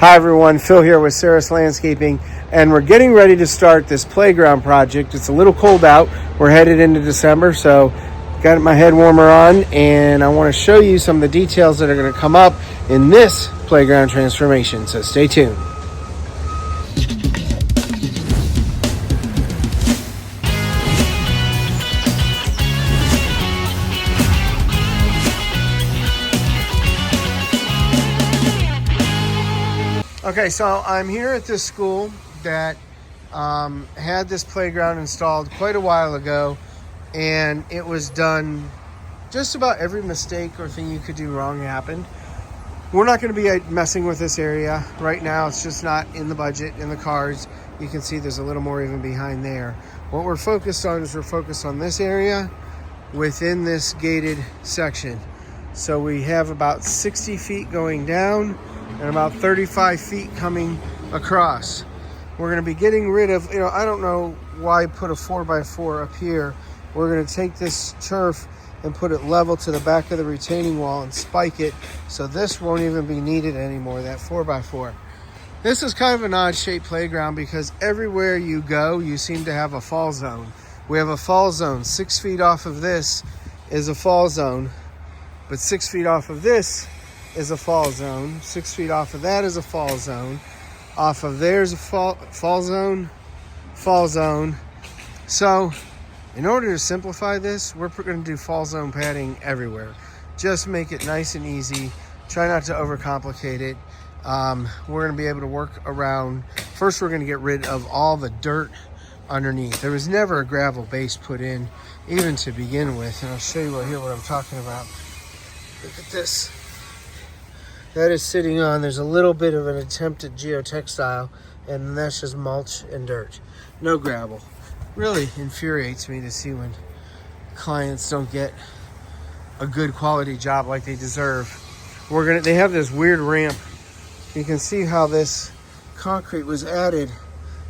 Hi everyone, Phil here with Sarros Landscaping, and we're getting ready to start this playground project. It's a little cold out. We're headed into December, so got my head warmer on, and I want to show you some of the details that are going to come up in this playground transformation, so stay tuned. Okay, so I'm here at this school that had this playground installed quite a while ago, and it was done, just about every mistake or thing you could do wrong happened. We're not going to be messing with this area right now. It's just not in the budget, in the cards. You can see there's a little more even behind there. What we're focused on is we're focused on this area within this gated section. So we have about 60 feet going down and about 35 feet coming across. We're going to be getting rid of, I don't know why put a 4x4 up here. We're going to take this turf and put it level to the back of the retaining wall and spike it, so this won't even be needed anymore, that 4x4. This is kind of an odd shaped playground because everywhere you go, you seem to have a fall zone. We have a fall zone. 6 feet off of this is a fall zone, but 6 feet off of this is a fall zone. 6 feet off of that is a fall zone. Off of there's a fall zone. So in order to simplify this, we're going to do fall zone padding everywhere. Just make it nice and easy. Try not to overcomplicate it. We're going to be able to work around. First, we're going to get rid of all the dirt underneath. There was never a gravel base put in, even to begin with. And I'll show you what I'm talking about. Look at this. That is sitting on, there's a little bit of an attempted geotextile, and that's just mulch and dirt. No gravel. Really infuriates me to see when clients don't get a good quality job like they deserve. They have this weird ramp. You can see how this concrete was added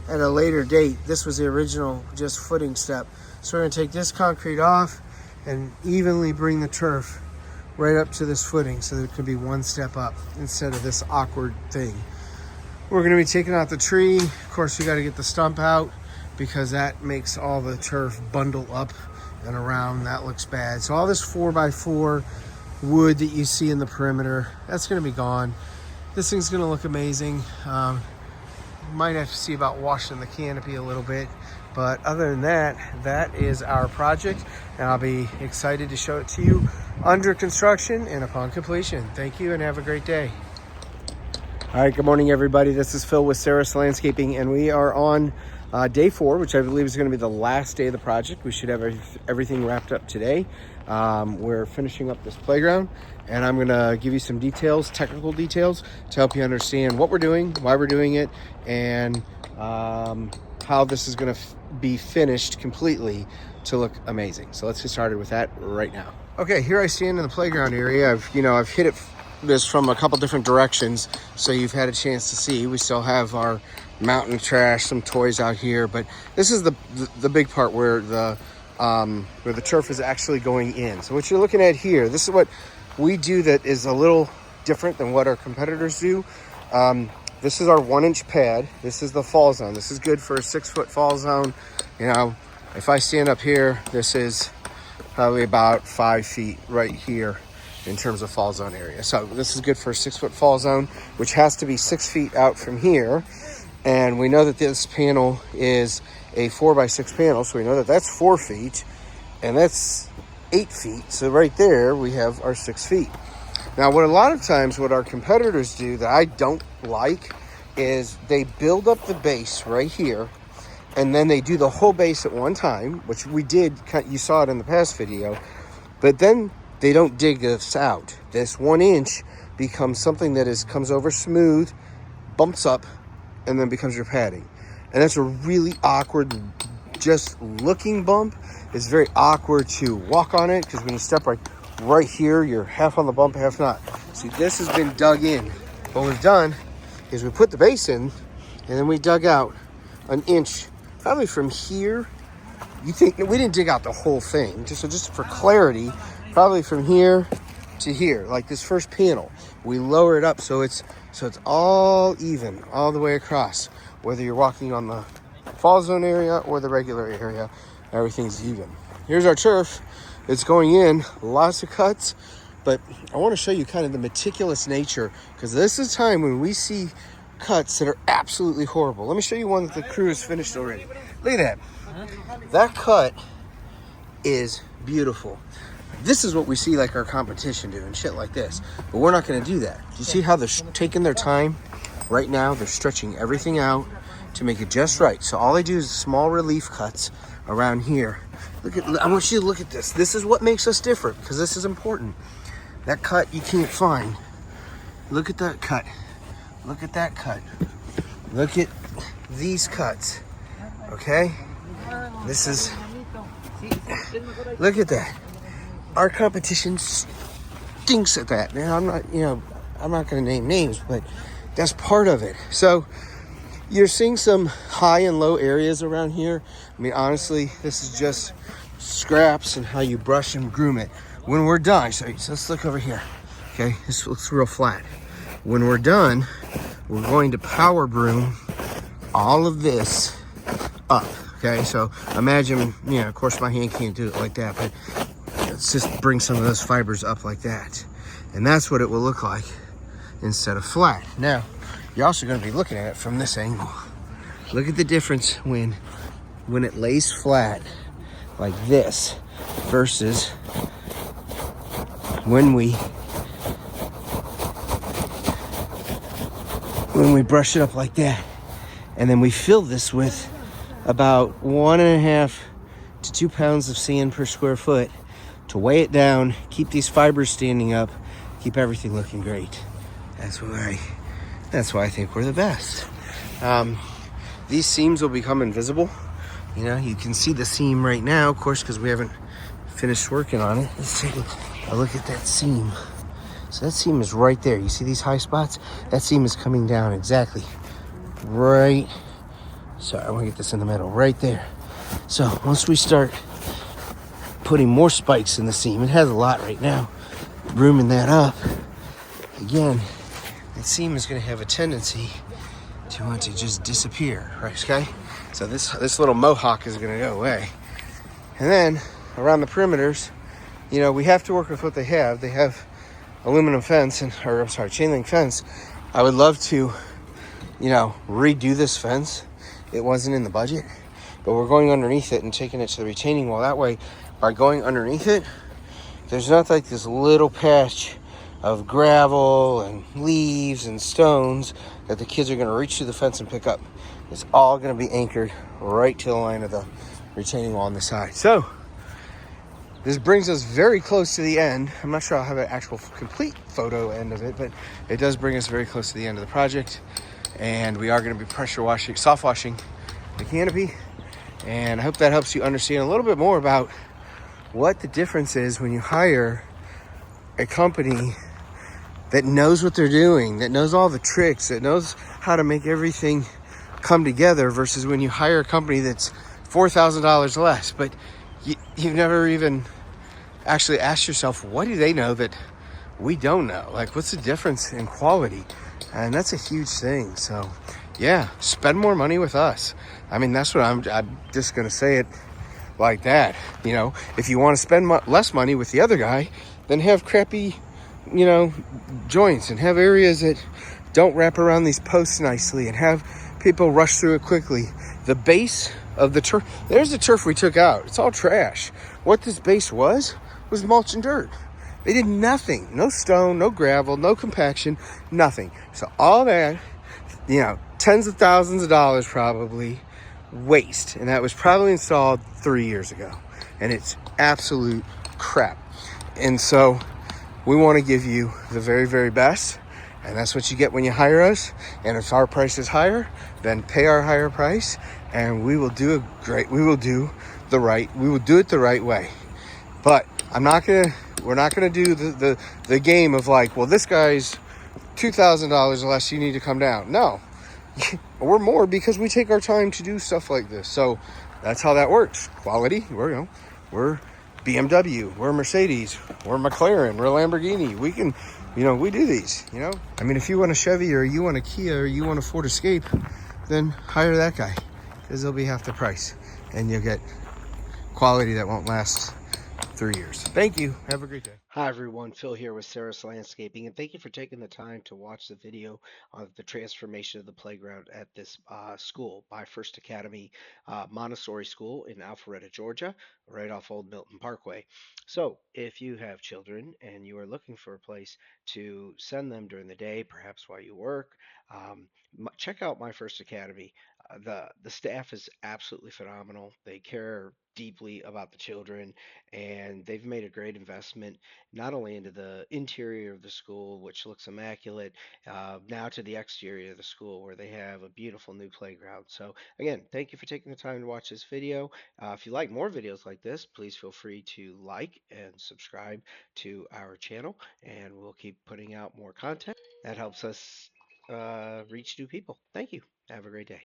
at a later date. This was the original just footing step. So we're gonna take this concrete off and evenly bring the turf right up to this footing so that it could be one step up instead of this awkward thing. We're going to be taking out the tree. Of course, we got to get the stump out because that makes all the turf bundle up and around. That looks bad. So all this 4x4 wood that you see in the perimeter, that's going to be gone. This thing's going to look amazing. Might have to see about washing the canopy a little bit. But other than that, that is our project, and I'll be excited to show it to you under construction and upon completion. Thank you and have a great day. All right, good morning, everybody. This is Phil with Sarros Landscaping, and we are on day 4, which I believe is going to be the last day of the project. We should have everything wrapped up today. We're finishing up this playground, and I'm going to give you some details, technical details, to help you understand what we're doing, why we're doing it, and how this is going to be finished completely to look amazing. So let's get started with that right now. Okay, here I stand in the playground area. I've hit this from a couple different directions, so you've had a chance to see. We still have our mountain trash, some toys out here, but this is the big part where the turf is actually going in. So what you're looking at here, this is what we do that is a little different than what our competitors do. This is our 1-inch pad. This is the fall zone. This is good for a 6-foot fall zone. If I stand up here, this is probably about 5 feet right here in terms of fall zone area. So this is good for a 6-foot fall zone, which has to be 6 feet out from here. And we know that this panel is a 4x6 panel. So we know that that's 4 feet and that's 8 feet. So right there, we have our 6 feet. Now, what our competitors do that I don't like is they build up the base right here, and then they do the whole base at one time, which we did. You saw it in the past video, but then they don't dig this out. This 1 inch becomes something that comes over smooth, bumps up, and then becomes your padding. And that's a really awkward, just looking bump. It's very awkward to walk on it because when you step right here, you're half on the bump, half not. See, this has been dug in. What we've done is we put the base in, and then we dug out 1 inch, probably from here. You think we didn't dig out the whole thing, just for clarity, probably from here to here, like this first panel. We lower it up so it's all even all the way across. Whether you're walking on the fall zone area or the regular area, everything's even. Here's our turf. It's going in, lots of cuts, but I want to show you kind of the meticulous nature, because this is a time when we see cuts that are absolutely horrible. Let me show you one that the crew has finished already. Look at that. That cut is beautiful. This is what we see like our competition do and shit like this, but we're not going to do that. Do you see how they're taking their time? Right now, they're stretching everything out to make it just right. So all they do is small relief cuts around here. I want you to look at this. This is what makes us different, because this is important. That cut you can't find. Look at that cut. Look at that cut. Look at these cuts. Okay? This is... Look at that. Our competition stinks at that. Now, I'm not going to name names, but that's part of it. So you're seeing some high and low areas around here. I mean, honestly, this is just scraps and how you brush and groom it. When we're done, so let's look over here. Okay, this looks real flat. When we're done, we're going to power broom all of this up. Okay, so imagine, of course my hand can't do it like that, but let's just bring some of those fibers up like that. And that's what it will look like instead of flat. Now, you're also going to be looking at it from this angle. Look at the difference when it lays flat like this versus when we brush it up like that. And then we fill this with about 1.5 to 2 pounds of sand per square foot to weigh it down, keep these fibers standing up, keep everything looking great. That's why I think we're the best. These seams will become invisible. You can see the seam right now, of course, because we haven't finished working on it. Let's take a look at that seam. So that seam is right there. You see these high spots? That seam is coming down exactly right. Sorry, I want to get this in the middle, right there. So once we start putting more spikes in the seam, it has a lot right now, rooming that up, again, that seam is going to have a tendency to want to just disappear, right, okay? So this little mohawk is going to go away. And then around the perimeters, we have to work with what they have. They have aluminum fence chain link fence. I would love to, redo this fence. It wasn't in the budget, but we're going underneath it and taking it to the retaining wall. That way, by going underneath it, there's not like this little patch of gravel and leaves and stones that the kids are going to reach through the fence and pick up. It's all going to be anchored right to the line of the retaining wall on the side. So this brings us very close to the end. I'm not sure I'll have an actual complete photo end of it, but it does bring us very close to the end of the project. And we are going to be soft washing the canopy. And I hope that helps you understand a little bit more about what the difference is when you hire a company that knows what they're doing, that knows all the tricks, that knows how to make everything come together, versus when you hire a company that's $4,000 less, but you've never even actually asked yourself, what do they know that we don't know? Like, what's the difference in quality? And that's a huge thing. So yeah, spend more money with us. I mean, that's what I'm just going to say it like that. If you want to spend less money with the other guy, then have crappy, joints, and have areas that don't wrap around these posts nicely, and have people rush through it quickly. The base of the turf, there's the turf we took out. It's all trash. What this base was mulch and dirt. They did nothing. No stone, no gravel, no compaction, nothing. So all that, tens of thousands of dollars probably waste. And that was probably installed 3 years ago. And it's absolute crap. And so we want to give you the very, very best. And that's what you get when you hire us. And if our price is higher, then pay our higher price. And we will do it the right way. But we're not gonna do the game of like, well, this guy's $2,000 less, you need to come down. No, we're more because we take our time to do stuff like this. So that's how that works. Quality, we're BMW, we're Mercedes, we're McLaren, we're Lamborghini. We can, we do these, I mean, if you want a Chevy or you want a Kia or you want a Ford Escape, then hire that guy because they'll be half the price and you'll get quality that won't last 3 years. Thank you. Have a great day. Hi, everyone. Phil here with Sarros Landscaping, and thank you for taking the time to watch the video of the transformation of the playground at this school, My First Academy Montessori School in Alpharetta, Georgia, right off Old Milton Parkway. So, if you have children and you are looking for a place to send them during the day, perhaps while you work, check out My First Academy. The staff is absolutely phenomenal. They care deeply about the children, and they've made a great investment not only into the interior of the school, which looks immaculate, now to the exterior of the school where they have a beautiful new playground. So again, thank you for taking the time to watch this video. If you like more videos like this, please feel free to like and subscribe to our channel, and we'll keep putting out more content. That helps us reach new people. Thank you. Have a great day.